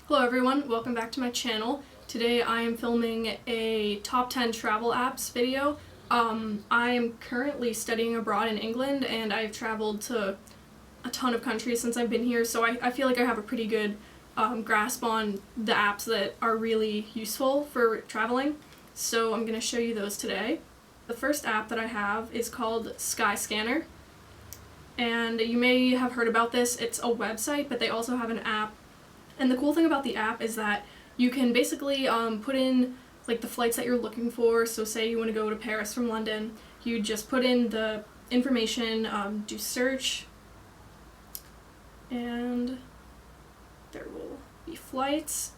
Hello everyone, welcome back to my channel. Today I am filming a top 10 travel apps video. I am currently studying abroad in England and I've traveled to a ton of countries since I've been here, so I feel like I have a pretty good grasp on the apps that are really useful for traveling. So I'm going to show you those today. The first app that I have is called Skyscanner, and you may have heard about this. It's a website, but they also have an app. And the cool thing about the app is that you can basically put in like the flights that you're looking for. So say you want to go to Paris from London, you just put in the information, do search, and there will be flights.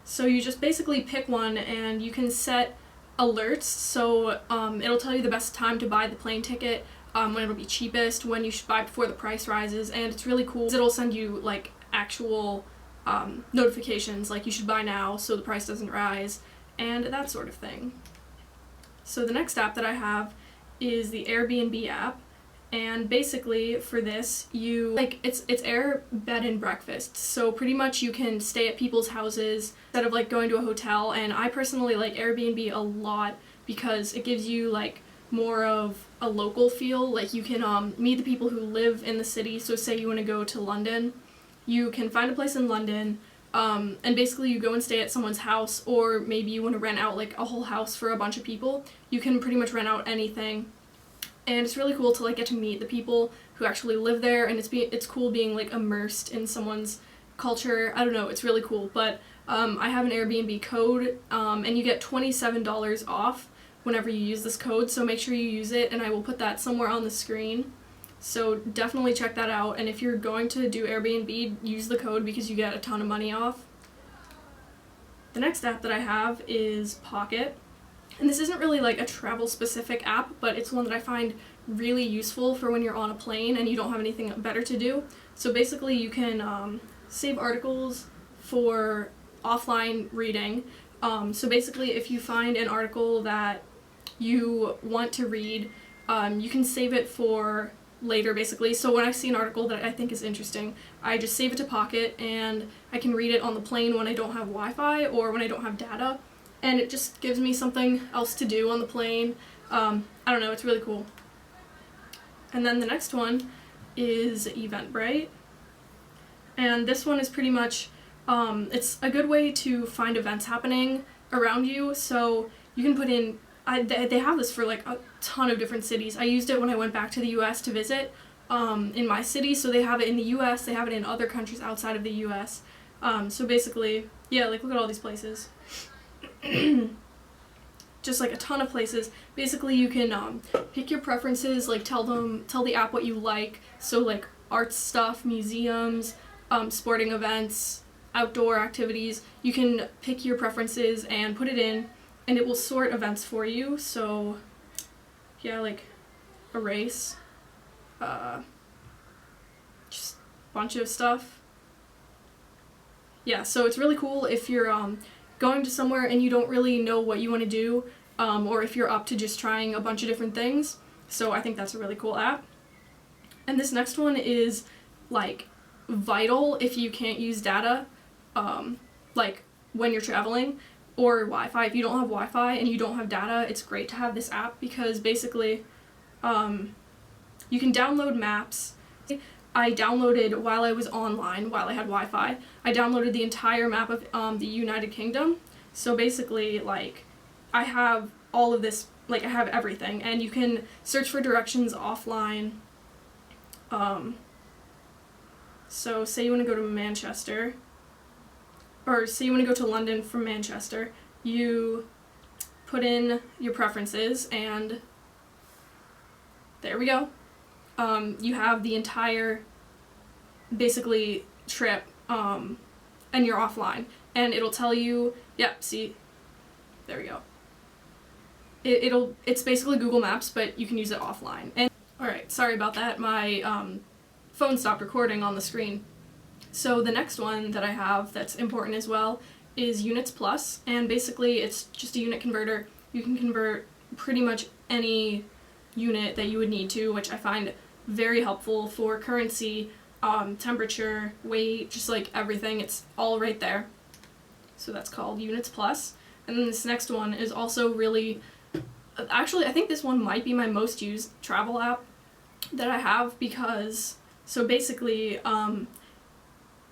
So you just basically pick one and you can set alerts. So it'll tell you the best time to buy the plane ticket, when it'll be cheapest, when you should buy before the price rises, and it's really cool. It'll send you like actual notifications like you should buy now so the price doesn't rise and that sort of thing. So the next app that I have is the Airbnb app, and basically for this it's air bed and breakfast. So pretty much you can stay at people's houses instead of like going to a hotel, and I personally like Airbnb a lot because it gives you like more of a local feel. Like you can meet the people who live in the city. So say you want to go to London, you can find a place in London, and basically you go and stay at someone's house, or maybe you want to rent out like a whole house for a bunch of people. You can pretty much rent out anything, and it's really cool to like get to meet the people who actually live there, and it's cool being like immersed in someone's culture. I don't know, it's really cool. But I have an Airbnb code, and you get $27 off whenever you use this code, so make sure you use it, and I will put that somewhere on the screen. So definitely check that out, and if you're going to do Airbnb, use the code because you get a ton of money off. The next app that I have is Pocket, and this isn't really like a travel specific app, but it's one that I find really useful for when you're on a plane and you don't have anything better to do. So basically you can save articles for offline reading. So basically if you find an article that you want to read, you can save it for later basically. So when I see an article that I think is interesting, I just save it to Pocket and I can read it on the plane when I don't have Wi-Fi or when I don't have data, and it just gives me something else to do on the plane. I don't know, it's really cool. And then the next one is Eventbrite, and this one is pretty much it's a good way to find events happening around you. So you can put in they have this for like a ton of different cities. I used it when I went back to the US to visit in my city, so they have it in the US, they have it in other countries outside of the US. So basically, yeah, like look at all these places. Just like a ton of places. Basically you can pick your preferences, like tell the app what you like. So like arts stuff, museums, sporting events, outdoor activities. You can pick your preferences and put it in, and it will sort events for you. So yeah, like a race, just a bunch of stuff. Yeah, so it's really cool if you're going to somewhere and you don't really know what you want to do, or if you're up to just trying a bunch of different things. So I think that's a really cool app. And this next one is like vital if you can't use data, like when you're traveling, or Wi-Fi. If you don't have Wi-Fi and you don't have data, it's great to have this app because basically you can download maps. I downloaded while I was online, while I had Wi-Fi, I downloaded the entire map of the United Kingdom. So basically like I have all of this, like I have everything, and you can search for directions offline. So say you want to go to Manchester, or say you want to go to London from Manchester, you put in your preferences and there we go. You have the entire basically trip, and you're offline, and it'll tell you, yep, see, there we go. It's basically Google Maps, but you can use it offline. And alright, sorry about that, my phone stopped recording on the screen. So the next one that I have that's important as well is Units Plus, and basically it's just a unit converter. You can convert pretty much any unit that you would need to, which I find very helpful for currency temperature, weight, just like everything. It's all right there. So that's called Units Plus. And then this next one is also really, actually I think this one might be my most used travel app that I have, because, so basically,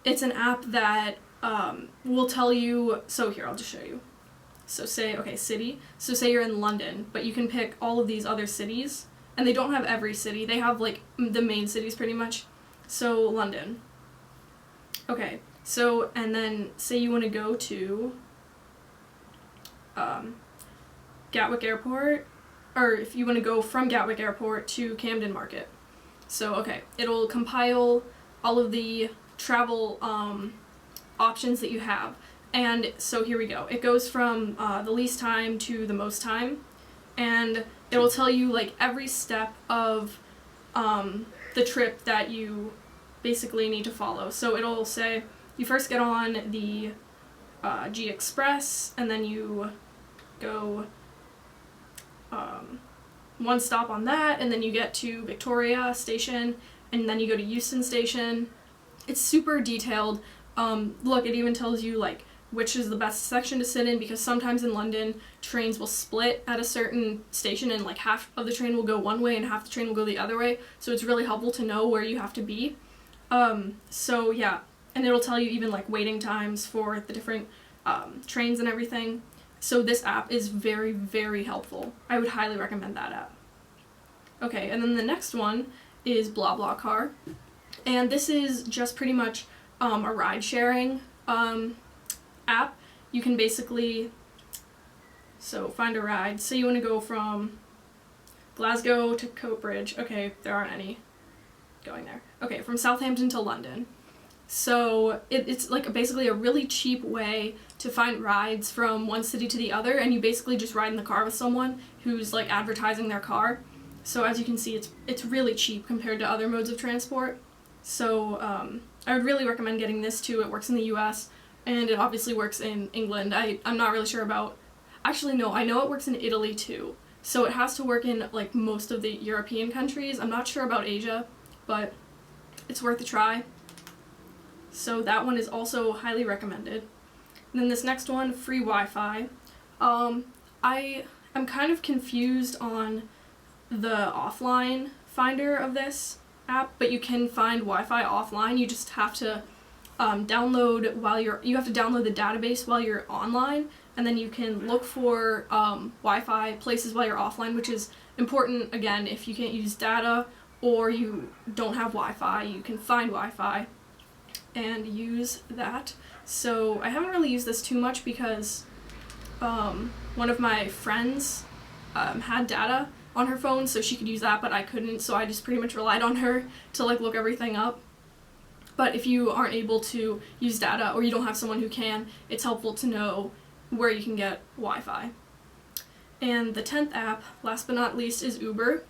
it's an app that will tell you, so here, I'll just show you. So say, okay, city, so say you're in London, but you can pick all of these other cities, and they don't have every city, they have like the main cities pretty much. So London. Okay, so, and then say you want to go to Gatwick Airport, or if you want to go from Gatwick Airport to Camden Market. So, okay, it'll compile all of the travel options that you have. And so here we go. It goes from the least time to the most time, and it will tell you like every step of the trip that you basically need to follow. So it'll say you first get on the G Express, and then you go one stop on that, and then you get to Victoria Station, and then you go to Euston Station. It's super detailed. Look, it even tells you like which is the best section to sit in, because sometimes in London trains will split at a certain station, and like half of the train will go one way and half the train will go the other way, so it's really helpful to know where you have to be. So yeah, and it'll tell you even like waiting times for the different trains and everything. So this app is very, very helpful. I would highly recommend that app. Okay, and then the next one is Bla Bla Car, and this is just pretty much a ride sharing app. You can basically, so find a ride. Say you want to go from Glasgow to Coatbridge. Okay, there aren't any going there. Okay, from Southampton to London. So it's like basically a really cheap way to find rides from one city to the other, and you basically just ride in the car with someone who's like advertising their car. So as you can see, it's really cheap compared to other modes of transport. So I would really recommend getting this too. It works in the US, and it obviously works in England. I'm not really sure about, actually no, I know it works in Italy too. So it has to work in like most of the European countries. I'm not sure about Asia, but it's worth a try. So that one is also highly recommended. And then this next one, free Wi-Fi. I'm kind of confused on the offline finder of this app, but you can find Wi-Fi offline. You just have to download the database while you're online, and then you can look for Wi-Fi places while you're offline, which is important. Again, if you can't use data or you don't have Wi-Fi, you can find Wi-Fi and use that. So I haven't really used this too much because one of my friends had data on her phone, so she could use that, but I couldn't, so I just pretty much relied on her to like look everything up. But if you aren't able to use data, or you don't have someone who can, it's helpful to know where you can get Wi-Fi. And the 10th app, last but not least, is Uber.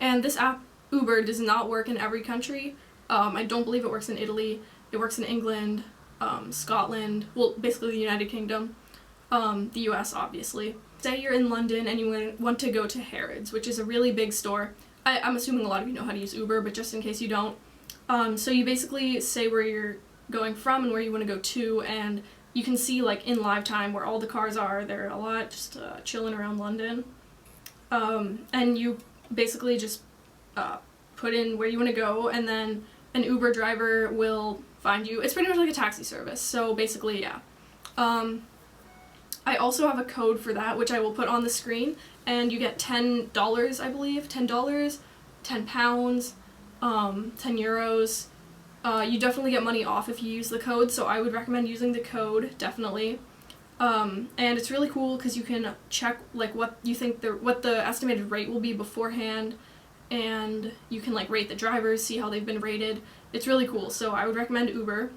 And this app, Uber, does not work in every country. I don't believe it works in Italy. It works in England, Scotland, well, basically the United Kingdom, the US, obviously. Say you're in London and you want to go to Harrods, which is a really big store. I'm assuming a lot of you know how to use Uber, but just in case you don't. So you basically say where you're going from and where you want to go to, and you can see like in live time where all the cars are. They're a lot just chilling around London. And you basically just put in where you want to go, and then an Uber driver will find you. It's pretty much like a taxi service, so basically, yeah. I also have a code for that, which I will put on the screen, and you get $10, I believe, $10, 10 pounds, 10 euros. You definitely get money off if you use the code, so I would recommend using the code, definitely. And it's really cool because you can check like what you think what the estimated rate will be beforehand, and you can like rate the drivers, see how they've been rated. It's really cool, so I would recommend Uber.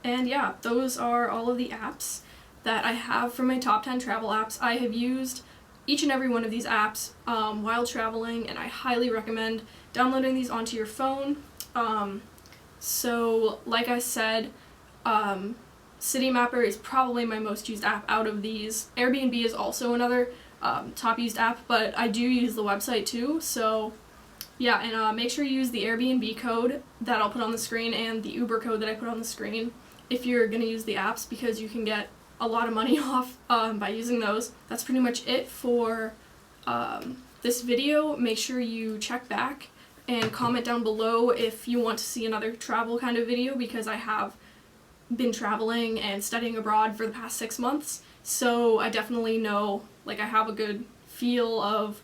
And yeah, those are all of the apps that I have for my top 10 travel apps. I have used each and every one of these apps while traveling, and I highly recommend downloading these onto your phone. So like I said, City Mapper is probably my most used app out of these. Airbnb is also another top used app, but I do use the website too, so Yeah, and make sure you use the Airbnb code that I'll put on the screen and the Uber code that I put on the screen if you're going to use the apps, because you can get a lot of money off by using those. That's pretty much it for this video. Make sure you check back and comment down below if you want to see another travel kind of video, because I have been traveling and studying abroad for the past 6 months, so I definitely know, like, I have a good feel of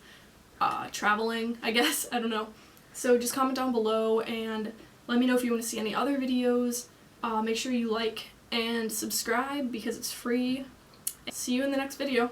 traveling, I guess. I don't know. So just comment down below and let me know if you want to see any other videos. Make sure you like and subscribe because it's free. See you in the next video.